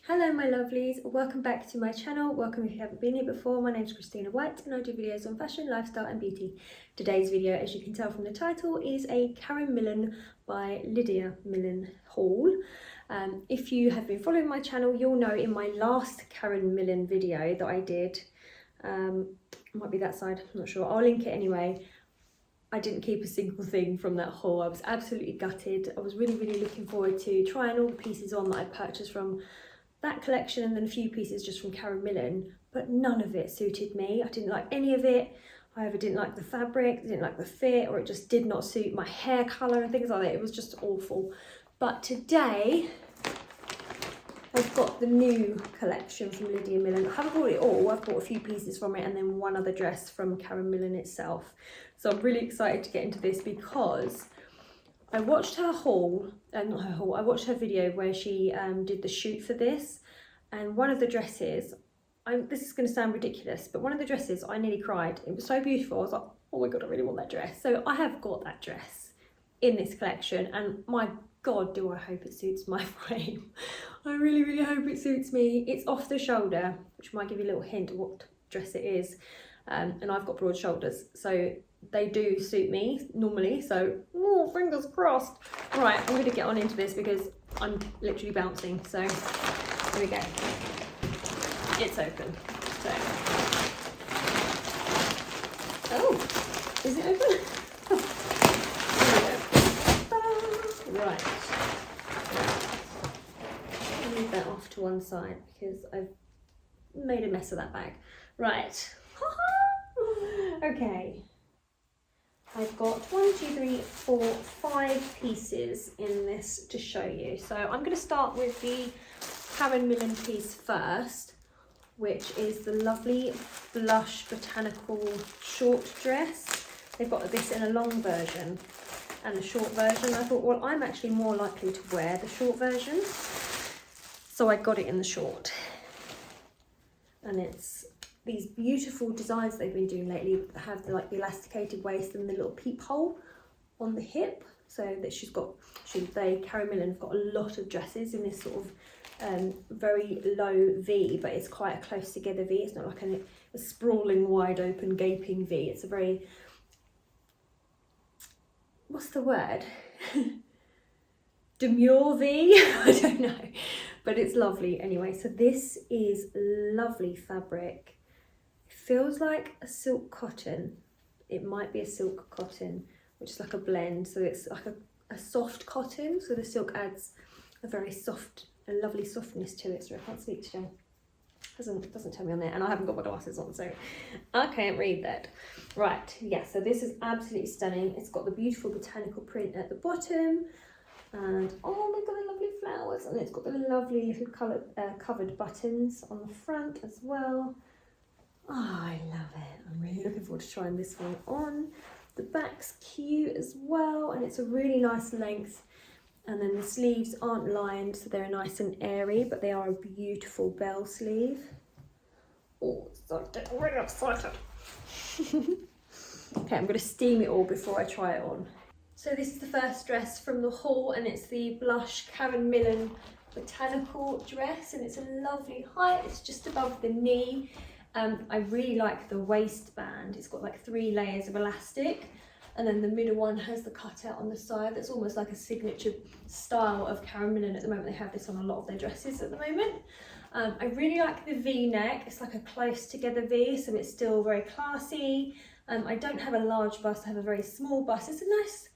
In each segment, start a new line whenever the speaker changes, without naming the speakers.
Hello my lovelies, welcome back to my channel. Welcome if you haven't been here before. My name is Christina White and I do videos on fashion, lifestyle and beauty. Today's video, as you can tell from the title, is a Karen Millen by Lydia Millen haul. If you have been following my channel, you'll know in my last Karen Millen video that I did, might be that side, I'm not sure, I'll link it anyway. I didn't keep a single thing from that haul. I was absolutely gutted. I was really looking forward to trying all the pieces on that I purchased from that collection and then a few pieces just from Karen Millen, but none of it suited me. I didn't like any of it. I either didn't like the fabric, didn't like the fit, or it just did not suit my hair colour and things like that. It was just awful. But today I've got the new collection from Lydia Millen. I haven't bought it all, I've bought a few pieces from it and then one other dress from Karen Millen itself. So I'm really excited to get into this because I watched her haul, not her haul, I watched her video where she did the shoot for this, and one of the dresses, this is going to sound ridiculous, but one of the dresses I nearly cried. It was so beautiful. I was like, oh my god, I really want that dress. So I have got that dress in this collection and my god, do I hope it suits my frame. I really hope it suits me. It's off the shoulder, which might give you a little hint of what dress it is, and I've got broad shoulders, so they do suit me normally, so fingers crossed. Right, I'm going to get on into this because I'm literally bouncing, so here we go. It's open. So, oh, is it open? Right, I'll leave that off to one side because I've made a mess of that bag. Right, okay. I've got 5 pieces in this to show you. So I'm going to start with the Karen Millen piece first, which is the lovely blush botanical short dress. They've got this in a long version and a short version. I thought, well, I'm actually more likely to wear the short version, so I got it in the short. And it's these beautiful designs they've been doing lately that have the elasticated waist and the little peephole on the hip. So that Karen Millen have got a lot of dresses in this sort of very low V, but it's quite a close together V. It's not like a sprawling, wide open, gaping V. It's a very, what's the word? Demure V? I don't know, but it's lovely anyway. So this is lovely fabric. Feels like a silk cotton. It might be a silk cotton, which is like a blend. So it's like a soft cotton. So the silk adds a very soft, a lovely softness to it. So I can't speak today. Doesn't tell me on there, and I haven't got my glasses on, so I can't read that. Right, yeah. So this is absolutely stunning. It's got the beautiful botanical print at the bottom, and oh my god, the lovely flowers, and it's got the lovely little covered buttons on the front as well. Oh, I love it. I'm really looking forward to trying this one on. The back's cute as well, and it's a really nice length. And then the sleeves aren't lined, so they're nice and airy, but they are a beautiful bell sleeve. Oh, so I'm really excited. Okay, I'm going to steam it all before I try it on. So this is the first dress from the haul, and it's the blush Karen Millen botanical dress, and it's a lovely height. It's just above the knee. I really like the waistband. It's got like 3 layers of elastic, and then the middle one has the cutout on the side. That's almost like a signature style of Karen Millen at the moment. They have this on a lot of their dresses at the moment. I really like the V-neck. It's like a close together V, so it's still very classy. I don't have a large bust, I have a very small bust. It's a nice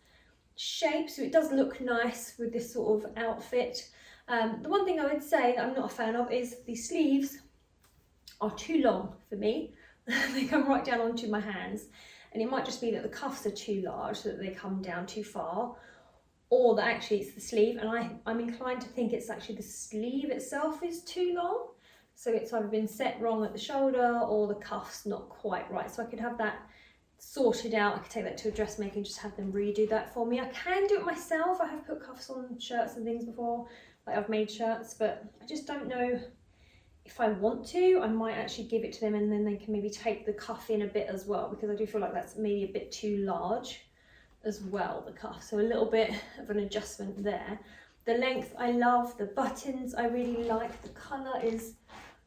shape, so it does look nice with this sort of outfit. The one thing I would say that I'm not a fan of is the sleeves are too long for me. They come right down onto my hands, and it might just be that the cuffs are too large, so that they come down too far, or that actually it's the sleeve, and I'm inclined to think it's actually the sleeve itself is too long, so it's either been set wrong at the shoulder or the cuffs not quite right. So I could have that sorted out. I could take that to a dressmaker and just have them redo that for me. I can do it myself. I have put cuffs on shirts and things before, like I've made shirts, but I just don't know if I want to. I might actually give it to them and then they can maybe take the cuff in a bit as well, because I do feel like that's maybe a bit too large as well, the cuff. So a little bit of an adjustment there. The length I love, the buttons I really like, the colour is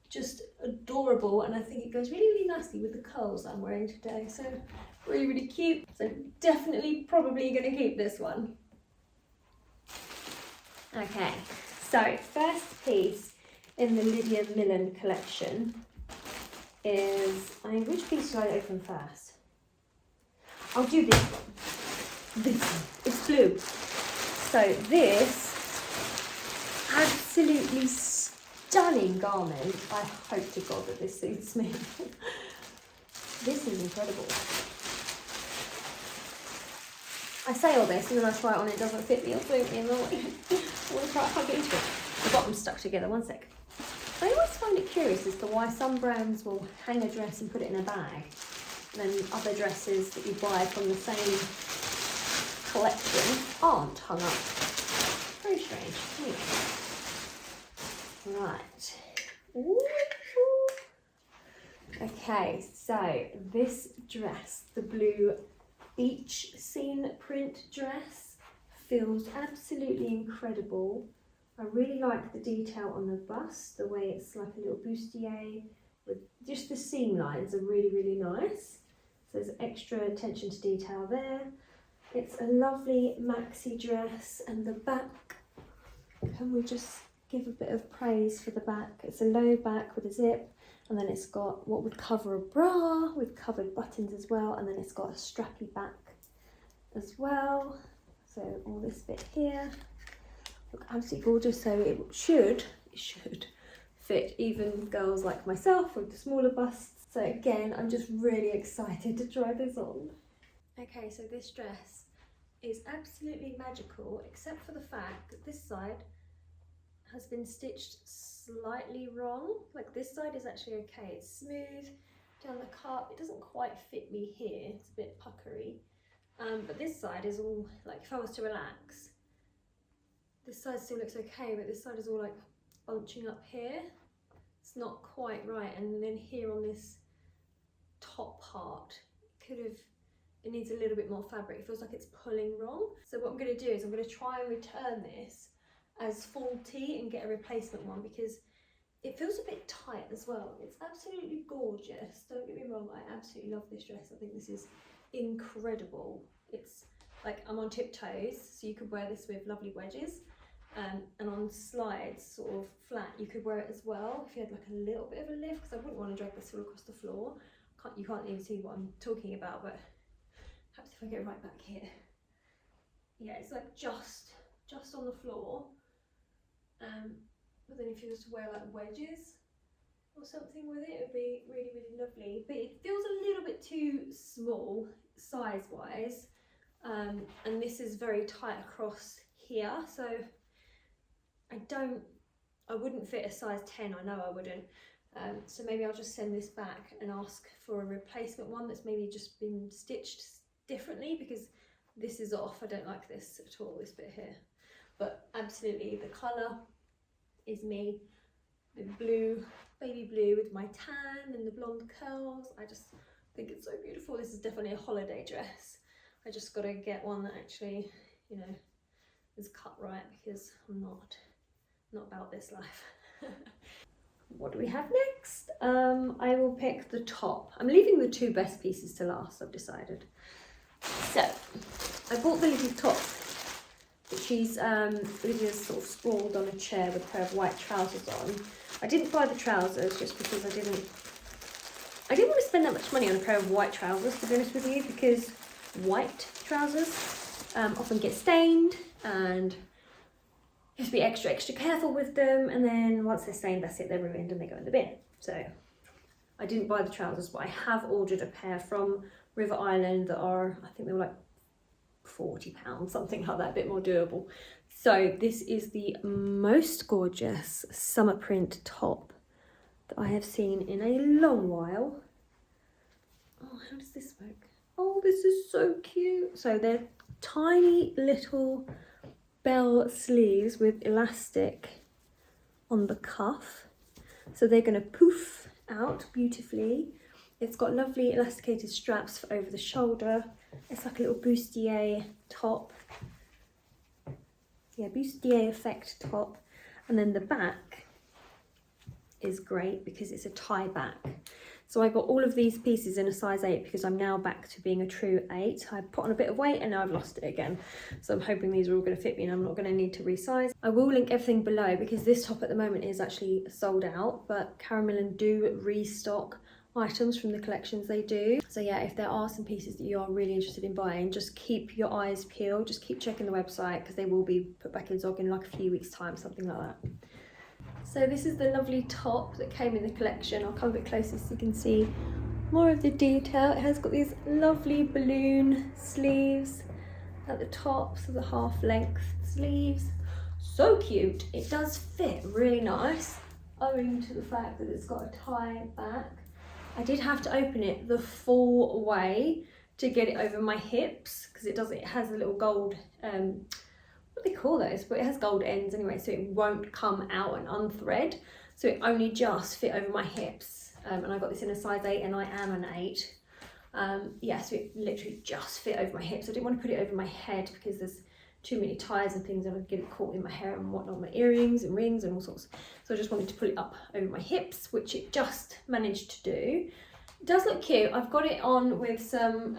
just adorable, and I think it goes really, really nicely with the curls that I'm wearing today. So really, really cute. So definitely probably going to keep this one. Okay, so first piece in the Lydia Millen collection is, which piece should I open first? I'll do this one. This one. It's blue. So this absolutely stunning garment. I hope to God that this suits me. This is incredible. I say all this and then I try it on, it doesn't fit me or suit me, and I'm like, I want to try it, hug it into it. The bottom's stuck together, one sec. I always find it curious as to why some brands will hang a dress and put it in a bag, and then other dresses that you buy from the same collection aren't hung up. Very strange. Right. Ooh. Okay, so this dress, the blue beach scene print dress, feels absolutely incredible. I really like the detail on the bust, the way it's like a little bustier with just the seam lines are really, really nice. So there's extra attention to detail there. It's a lovely maxi dress, and the back, can we just give a bit of praise for the back? It's a low back with a zip, and then it's got what would cover a bra with covered buttons as well, and then it's got a strappy back as well. So all this bit here, look absolutely gorgeous. So it should fit even girls like myself with the smaller busts. So again, I'm just really excited to try this on. Okay, so this dress is absolutely magical, except for the fact that this side has been stitched slightly wrong. Like this side is actually okay, it's smooth down the cup. It doesn't quite fit me here, it's a bit puckery. But this side is all like, if I was to relax, this side still looks okay, but this side is all like bunching up here. It's not quite right, and then here on this top part, it needs a little bit more fabric. It feels like it's pulling wrong. So what I'm going to do is I'm going to try and return this as faulty and get a replacement one, because it feels a bit tight as well. It's absolutely gorgeous, don't get me wrong, I absolutely love this dress. I think this is incredible. It's like, I'm on tiptoes, so you could wear this with lovely wedges, and on slides, sort of flat, you could wear it as well if you had like a little bit of a lift, because I wouldn't want to drag this all across the floor. You can't even see what I'm talking about, but perhaps if I go right back here, yeah, it's like just on the floor. But then if you was to wear like wedges or something with it, it would be really, really lovely. But it feels a little bit too small size wise, and this is very tight across here, so I wouldn't fit a size 10, I know I wouldn't. So maybe I'll just send this back and ask for a replacement one that's maybe just been stitched differently, because this is off. I don't like this at all, this bit here. But absolutely, the colour is me, the blue, baby blue with my tan and the blonde curls. I just think it's so beautiful. This is definitely a holiday dress. I just got to get one that actually, you know, is cut right, because I'm not about this life. What do we have next? I will pick the top. I'm leaving the two best pieces to last, I've decided. So, I bought the little top that Lydia's sort of sprawled on a chair with a pair of white trousers on. I didn't buy the trousers just because I didn't want to spend that much money on a pair of white trousers, to be honest with you, because white trousers often get stained, and you have to be extra careful with them, and then once they're stained, that's it, they're ruined and they go in the bin. So I didn't buy the trousers, but I have ordered a pair from River Island that are, I think they were like £40, something like that, a bit more doable. So this is the most gorgeous summer print top that I have seen in a long while. Oh, how does this work? Oh, this is so cute. So they're tiny little bell sleeves with elastic on the cuff, so they're going to poof out beautifully. It's got lovely elasticated straps for over the shoulder. It's like a little bustier top. yeah, bustier effect top. And then the back is great because it's a tie back. So I got all of these pieces in a size 8 because I'm now back to being a true 8. I put on a bit of weight and now I've lost it again. So I'm hoping these are all going to fit me and I'm not going to need to resize. I will link everything below because this top at the moment is actually sold out, but Karen Millen do restock items from the collections they do. So yeah, if there are some pieces that you are really interested in buying, just keep your eyes peeled, just keep checking the website because they will be put back in stock in like a few weeks time, something like that. So this is the lovely top that came in the collection. I'll come a bit closer so you can see more of the detail. It has got these lovely balloon sleeves at the top, so the half length sleeves. So cute. It does fit really nice owing to the fact that it's got a tie back. I did have to open it the full way to get it over my hips because it has a little gold what do they call those, but it has gold ends anyway, so it won't come out and unthread, so it only just fit over my hips. And I got this in a size 8 and I am an 8. Yeah, so it literally just fit over my hips. I didn't want to put it over my head because there's too many ties and things and I'd get it caught in my hair and whatnot, my earrings and rings and all sorts. So I just wanted to pull it up over my hips, which it just managed to do. It does look cute. I've got it on with some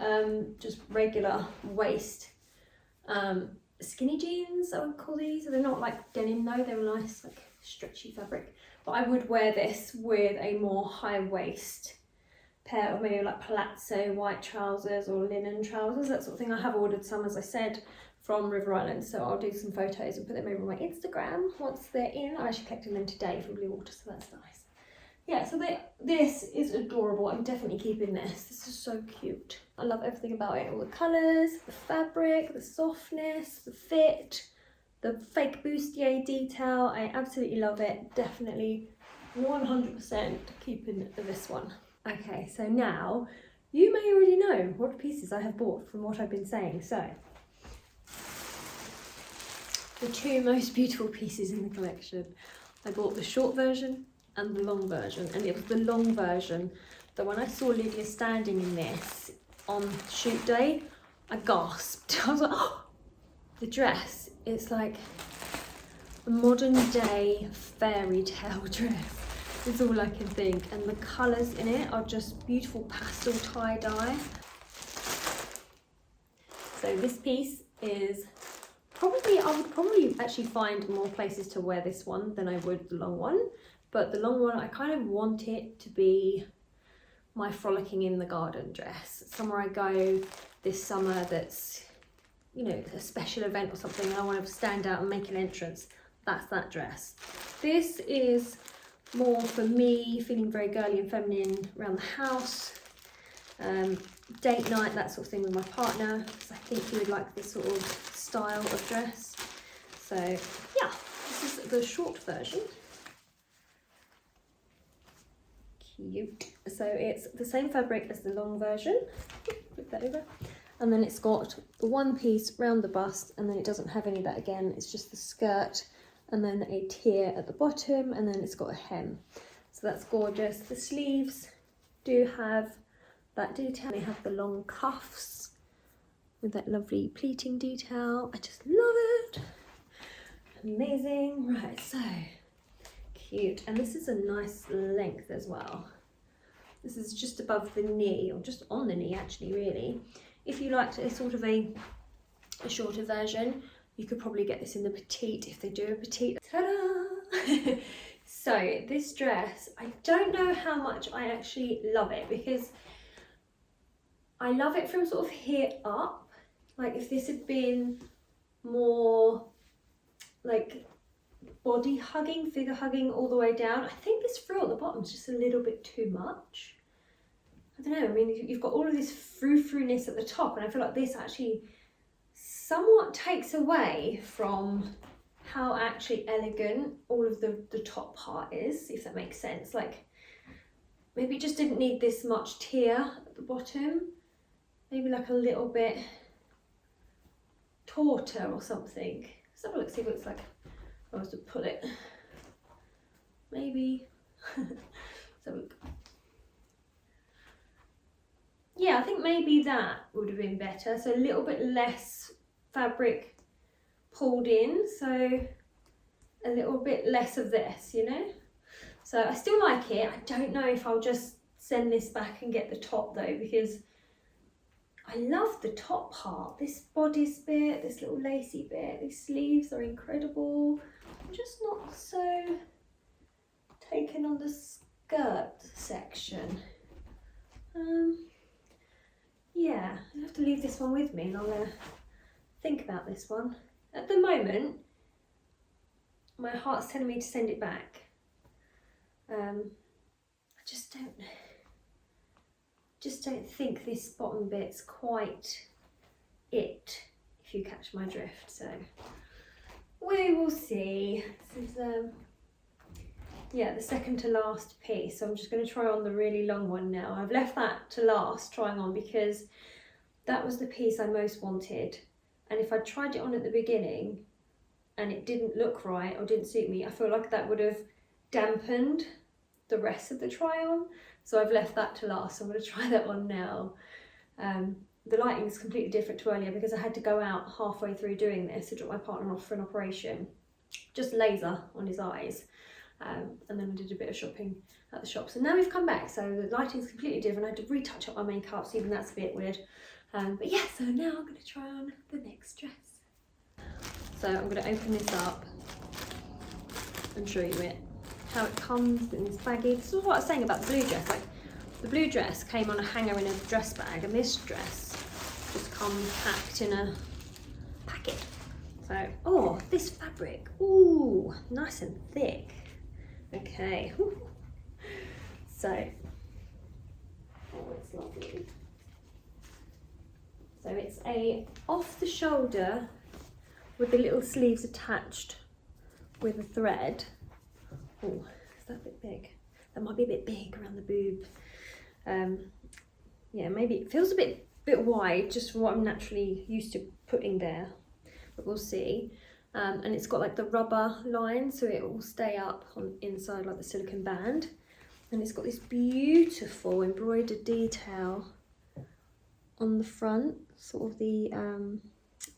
just regular waist skinny jeans, I would call these. They're not like denim though, they're nice like stretchy fabric, but I would wear this with a more high waist pair of maybe like palazzo white trousers or linen trousers, that sort of thing. I have ordered some, as I said, from River Island, so I'll do some photos and put them over on my Instagram once they're in. I actually collected them today from Blue Water, so that's nice. Yeah, so this is adorable. I'm definitely keeping this. This is so cute. I love everything about it. All the colours, the fabric, the softness, the fit, the fake bustier detail. I absolutely love it. Definitely 100% keeping this one. Okay, so now you may already know what pieces I have bought from what I've been saying. So the two most beautiful pieces in the collection. I bought the short version and the long version, and it was the long version that when I saw Lydia standing in this on shoot day, I gasped. I was like, oh! The dress, it's like a modern day fairy tale dress. Is all I can think, and the colours in it are just beautiful pastel tie-dye. So this piece is probably, I would probably actually find more places to wear this one than I would the long one, but the long one I kind of want it to be my frolicking in the garden dress. Somewhere I go this summer that's, you know, a special event or something and I want to stand out and make an entrance, that's that dress. This is more for me, feeling very girly and feminine around the house, date night, that sort of thing with my partner, because I think he would like this sort of style of dress. So yeah, this is the short version. Cute. So it's the same fabric as the long version. Flip that over. And then it's got the one piece round the bust, and then it doesn't have any of that again, it's just the skirt and then a tier at the bottom, and then it's got a hem. So that's gorgeous. The sleeves do have that detail. They have the long cuffs with that lovely pleating detail. I just love it. Amazing. Right, so cute. And this is a nice length as well. This is just above the knee, or just on the knee actually, really. If you liked a sort of a shorter version, you could probably get this in the petite if they do a petite. Ta-da! So this dress, I don't know how much I actually love it, because I love it from sort of here up. Like if this had been more like body hugging, figure hugging all the way down, I think this frill at the bottom is just a little bit too much. I don't know, I mean, you've got all of this frou-frou-ness at the top, and I feel like this actually somewhat takes away from how actually elegant all of the top part is, if that makes sense. Like maybe it just didn't need this much tier at the bottom, maybe like a little bit tauter or something. Let's have a look, see what it's like if I was to pull it. Maybe. Let's have a look. Yeah, I think maybe that would have been better. So a little bit less fabric pulled in, so a little bit less of this, you know. So I still like it. I don't know if I'll just send this back and get the top though, because I love the top part, this bodice bit, this little lacy bit. These sleeves are incredible. I'm just not so taken on the skirt section. Yeah, I'll have to leave this one with me and I'll think about this one. At the moment, my heart's telling me to send it back. I just don't think this bottom bit's quite it, if you catch my drift. So we will see. This is yeah, the second to last piece. So I'm just going to try on the really long one now. I've left that to last, trying on, because that was the piece I most wanted. And if I tried it on at the beginning and it didn't look right or didn't suit me, I feel like that would have dampened the rest of the try on. So I've left that to last. So I'm going to try that on now. The lighting is completely different to earlier because I had to go out halfway through doing this to drop my partner off for an operation. Just laser on his eyes. And then I did a bit of shopping at the shop. So now we've come back, so the lighting's completely different. I had to retouch up my makeup, so even that's a bit weird. But yeah, so now I'm going to try on the next dress. So I'm going to open this up and show you it. How it comes in this baggie. This is what I was saying about the blue dress. Like, the blue dress came on a hanger in a dress bag, and this dress just comes packed in a packet. So, oh, this fabric, ooh, nice and thick. Okay, so, oh, it's lovely. So it's a off the shoulder with the little sleeves attached with a thread. Oh, is that a bit big? That might be a bit big around the boob. Yeah, maybe it feels a bit wide, just from what I'm naturally used to putting there, but we'll see. And it's got like the rubber line, so it will stay up on inside like the silicone band. And it's got this beautiful embroidered detail on the front, sort of the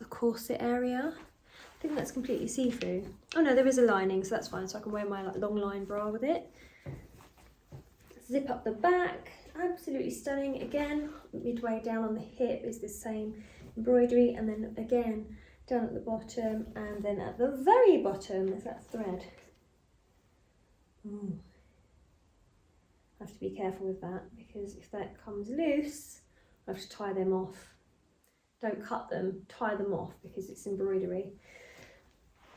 corset area. I think that's completely see-through. Oh no, there is a lining, so that's fine. So I can wear my like long line bra with it. Zip up the back, absolutely stunning. Again, midway down on the hip is the same embroidery, and then again down at the bottom, and then at the very bottom is that thread. Ooh. I have to be careful with that, because if that comes loose, I have to tie them off. Don't cut them, tie them off, because it's embroidery.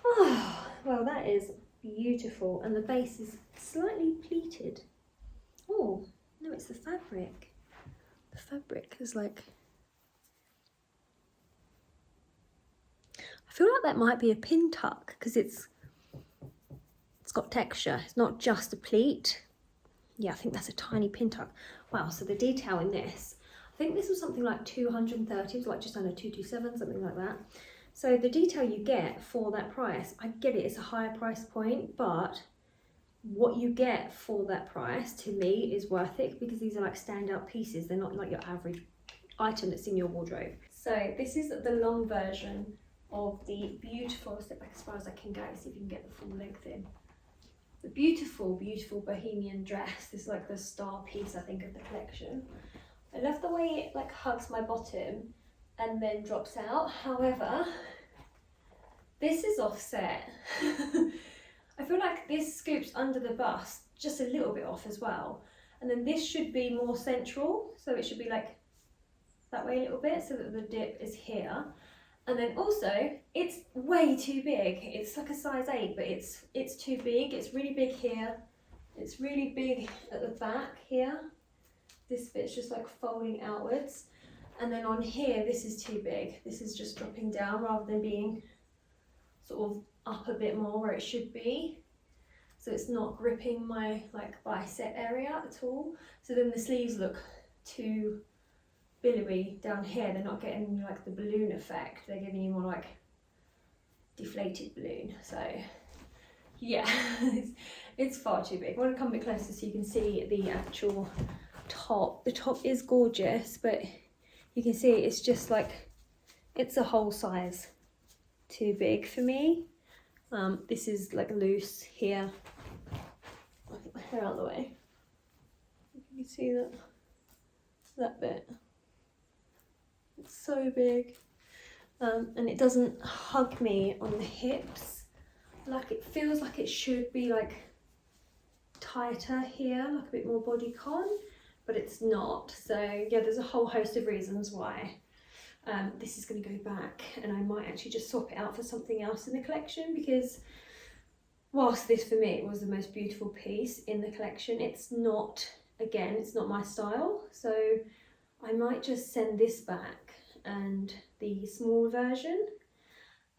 Oh, well, that is beautiful, and the base is slightly pleated. Oh, no, it's the fabric. The fabric is like, I feel like that might be a pin tuck, because it's got texture. It's not just a pleat. Yeah, I think that's a tiny pin tuck. Wow, so the detail in this, I think this was something like 230, it was like just under 227, something like that. So the detail you get for that price, I get it, it's a higher price point, but what you get for that price, to me, is worth it, because these are like standout pieces. They're not like your average item that's in your wardrobe. So this is the long version of the beautiful, step back as far as I can go, see if you can get the full length in. The beautiful, beautiful Bohemian dress. This is like the star piece, I think, of the collection. I love the way it like hugs my bottom and then drops out. However, this is offset. I feel like this scoops under the bust just a little bit off as well. And then this should be more central. So it should be like that way a little bit, so that the dip is here. And then also, it's way too big. It's like a size 8, but it's too big. It's really big here. It's really big at the back here. This bit's just like folding outwards. And then on here, this is too big. This is just dropping down rather than being sort of up a bit more where it should be. So it's not gripping my like bicep area at all. So then the sleeves look too billowy down here. They're not getting like the balloon effect. They're giving you more like deflated balloon. So yeah, it's far too big. I want to come a bit closer so you can see the actual top. The top is gorgeous, but you can see it's just like, it's a whole size too big for me. This is like loose here. I'll get my hair out of the way. You can see that bit. It's so big. And it doesn't hug me on the hips. Like, it feels like it should be like tighter here, like a bit more bodycon, but it's not. So yeah, there's a whole host of reasons why this is going to go back, and I might actually just swap it out for something else in the collection, because whilst this for me was the most beautiful piece in the collection, it's not, again, it's not my style. So I might just send this back and the small version,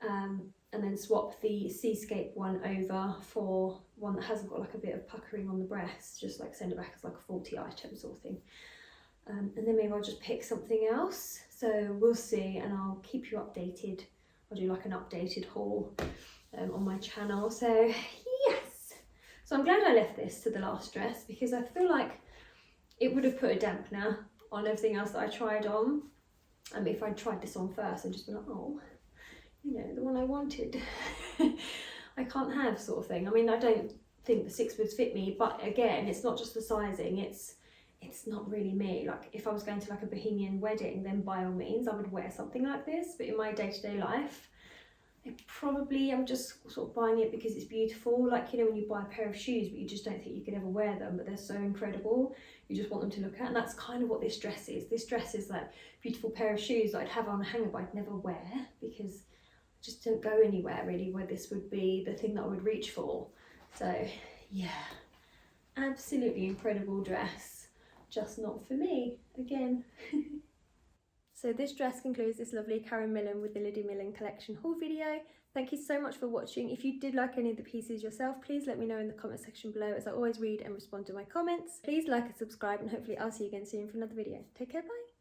and then swap the Seascape one over for one that hasn't got like a bit of puckering on the breast, just like send it back as like a 40 item sort of thing. And then maybe I'll just pick something else. So we'll see, and I'll keep you updated. I'll do like an updated haul on my channel. So yes, so I'm glad I left this to the last dress, because I feel like it would have put a dampener on everything else that I tried on. If I'd tried this on first and just been like, oh, you know, the one I wanted, I can't have, sort of thing. I mean, I don't think the 6 would fit me, but again, it's not just the sizing, it's not really me. Like, if I was going to like a Bohemian wedding, then by all means I would wear something like this, but in my day-to-day life, I'm just sort of buying it because it's beautiful. Like, you know, when you buy a pair of shoes but you just don't think you could ever wear them, but they're so incredible, you just want them to look at. And that's kind of what this dress is. This dress is like a beautiful pair of shoes that I'd have on a hanger but I'd never wear, because I just don't go anywhere really where this would be the thing that I would reach for. So yeah, absolutely incredible dress, just not for me again. So this dress concludes this lovely Karen Millen with the Lydia Millen collection haul video. Thank you so much for watching. If you did like any of the pieces yourself, please let me know in the comment section below, as I always read and respond to my comments. Please like and subscribe, and hopefully I'll see you again soon for another video. Take care, bye.